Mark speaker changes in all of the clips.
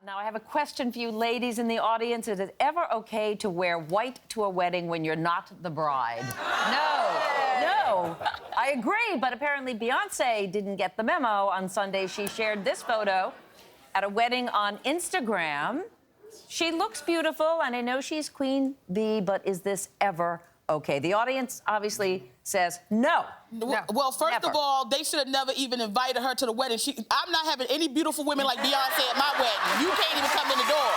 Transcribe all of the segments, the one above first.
Speaker 1: Now, I have a question for you ladies in the audience. Is it ever okay to wear white to a wedding when you're not the bride? No. I agree, but apparently Beyoncé didn't get the memo. On Sunday, she shared this photo at a wedding on Instagram. She looks beautiful, and I know she's Queen Bee, but is this ever okay? The audience obviously says no.
Speaker 2: Well, first of all, they should have never even invited her to the wedding. I'm not having any beautiful women like Beyoncé at my wedding. You can't even come in the door.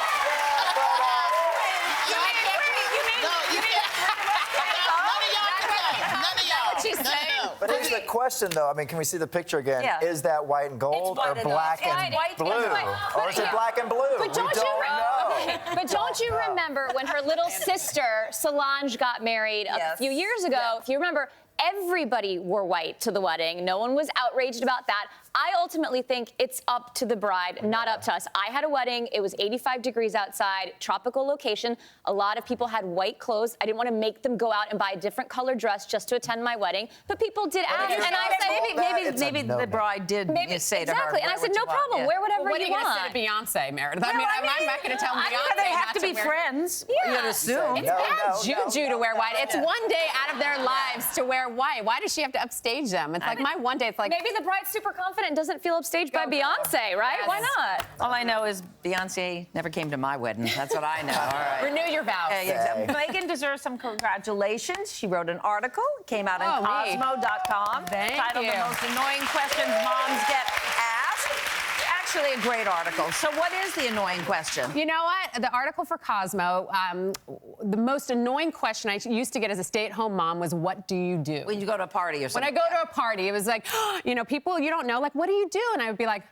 Speaker 3: But here's the question, though. I mean, can we see the picture again?
Speaker 1: Yeah.
Speaker 3: Is that white and gold or black and blue? Or is it black and blue?
Speaker 4: But don't
Speaker 3: know.
Speaker 4: But don't you remember when her little sister Solange got married a few years ago? If you remember, everybody wore white to the wedding. No one was outraged about that. I ultimately think it's up to the bride, not up to us. I had a wedding. It was 85 degrees outside, tropical location. A lot of people had white clothes. I didn't want to make them go out and buy a different colored dress just to attend my wedding. But people did ask, and I said,
Speaker 1: maybe the bride did say to her.
Speaker 4: Exactly, and I said, no problem. Wear whatever you want.
Speaker 5: What are you going to say to Beyonce, Meredith? I mean, I'm not going to tell Beyonce
Speaker 1: they have
Speaker 5: not
Speaker 1: to be friends.
Speaker 4: Yeah.
Speaker 1: You'd assume.
Speaker 5: It's bad juju to wear white. It's one day out of their lives to wear white. Why does she have to upstage them? It's like my one day. It's like
Speaker 4: maybe the bride's super confident and doesn't feel upstaged by Beyonce, right?
Speaker 5: Yes.
Speaker 4: Why not?
Speaker 1: All I know is Beyonce never came to my wedding. That's what I know. All right.
Speaker 5: Renew your vows.
Speaker 1: Megan deserves some congratulations. She wrote an article. It came out on Cosmo.com. Titled The Most Annoying Questions Moms Get Asked. Actually, a great article. So what is the annoying question?
Speaker 5: You know what? The article for Cosmo, the most annoying question I used to get as a stay-at-home mom was, what do you do?
Speaker 1: When you go to a party or something.
Speaker 5: When I go to a party, it was like, you know, people you don't know, like, what do you do? And I would be like,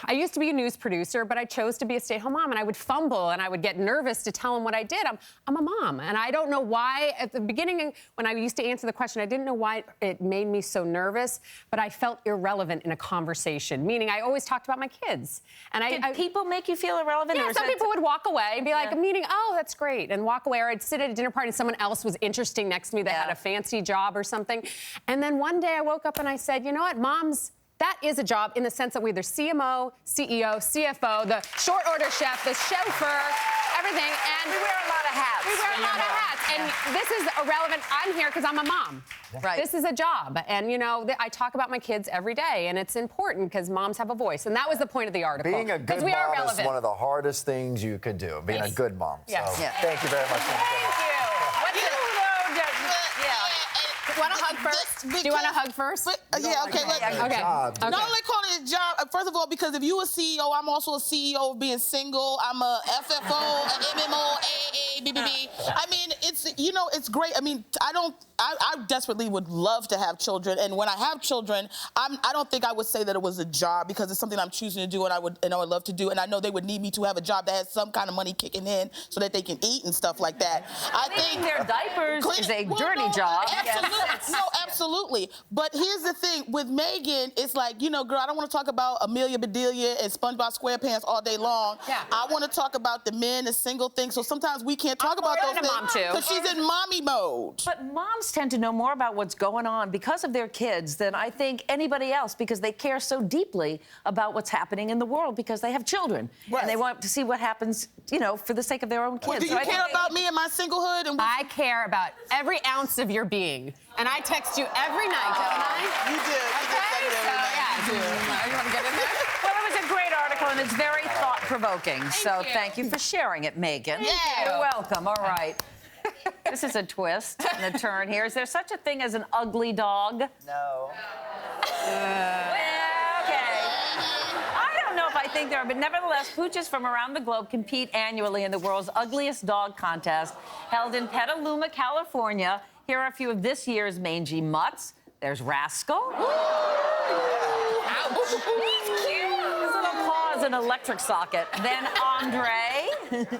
Speaker 5: I used to be a news producer, but I chose to be a stay-at-home mom, and I would fumble, and I would get nervous to tell them what I did. I'm a mom, and I don't know why. At the beginning, when I used to answer the question, I didn't know why it made me so nervous, but I felt irrelevant in a conversation, meaning I always talked about my kids. And
Speaker 1: Did people make you feel irrelevant?
Speaker 5: Yeah, some people would walk away and be like, meaning, oh, that's great, and walk away, or I'd sit at a dinner party and someone else was interesting next to me that had a fancy job or something. And then one day I woke up and I said, you know what, moms, that is a job in the sense that we're either CMO, CEO, CFO, the short order chef, the chauffeur, everything. And
Speaker 1: we wear a lot of hats.
Speaker 5: We wear a lot of hats. And this is irrelevant. I'm here because I'm a mom.
Speaker 1: Right.
Speaker 5: This is a job. And, you know, I talk about my kids every day, and it's important because moms have a voice. And that was the point of the article.
Speaker 3: Being a good mom is one of the hardest things you could do, being a good mom.
Speaker 5: Yes.
Speaker 3: So thank you very much.
Speaker 5: Do you want to hug first? Do you want to hug first?
Speaker 2: Yeah, okay.
Speaker 5: Okay.
Speaker 2: Not only calling it a job, first of all, because if you a CEO, I'm also a CEO of being single. I'm a FFO, an MMO, AA, BBB. I mean, it's, you know, it's great. I mean, I desperately would love to have children, and when I have children, I don't think I would say that it was a job because it's something I'm choosing to do and I would love to do, and I know they would need me to have a job that has some kind of money kicking in so that they can eat and stuff like that. I think
Speaker 1: their diapers is a dirty job.
Speaker 2: Absolutely. No, absolutely. But here's the thing. With Megan, it's like, you know, girl, I don't want to talk about Amelia Bedelia and SpongeBob SquarePants all day long.
Speaker 5: Yeah.
Speaker 2: I want to talk about the men and single things. So sometimes we can't talk about those things because she's in mommy mode.
Speaker 1: But moms tend to know more about what's going on because of their kids than I think anybody else, because they care so deeply about what's happening in the world because they have children.
Speaker 2: Right.
Speaker 1: And they want to see what happens, you know, for the sake of their own kids.
Speaker 2: Well, do you care about me and my singlehood? And
Speaker 5: I care about every ounce of your being. And I text you every night, don't I?
Speaker 2: You did.
Speaker 5: You want to get in there?
Speaker 1: Well, it was a great article, and it's very thought-provoking. Thank you for sharing it, Megan. You're welcome. All right. This is a twist and a turn here. Is there such a thing as an ugly dog?
Speaker 3: No.
Speaker 1: I think there are, but nevertheless, pooches from around the globe compete annually in the world's ugliest dog contest held in Petaluma, California. Here are a few of this year's mangy mutts. There's Rascal. Ouch. He's cute. His little paw is an electric socket. Then Andre. Andre.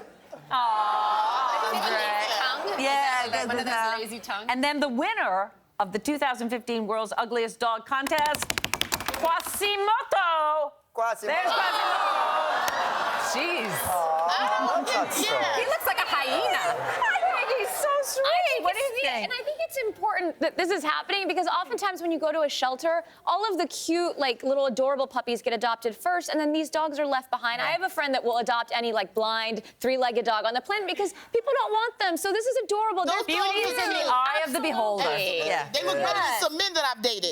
Speaker 1: Yeah,
Speaker 5: one of those lazy tongues.
Speaker 1: And then the winner of the 2015 World's Ugliest Dog Contest, Quasimodo. There's Quasimodo.
Speaker 5: Jeez.
Speaker 3: He
Speaker 5: looks like a hyena.
Speaker 1: I think he's so sweet. What do you think?
Speaker 4: And I think it's important that this is happening because oftentimes when you go to a shelter, all of the cute, like, little adorable puppies get adopted first, and then these dogs are left behind. I have a friend that will adopt any, like, blind, three-legged dog on the planet because people don't want them. So this is adorable.
Speaker 2: Those
Speaker 1: Beauty is in the eye of the beholder.
Speaker 4: Absolutely.
Speaker 1: Yeah.
Speaker 2: They look better than some men that I've dated.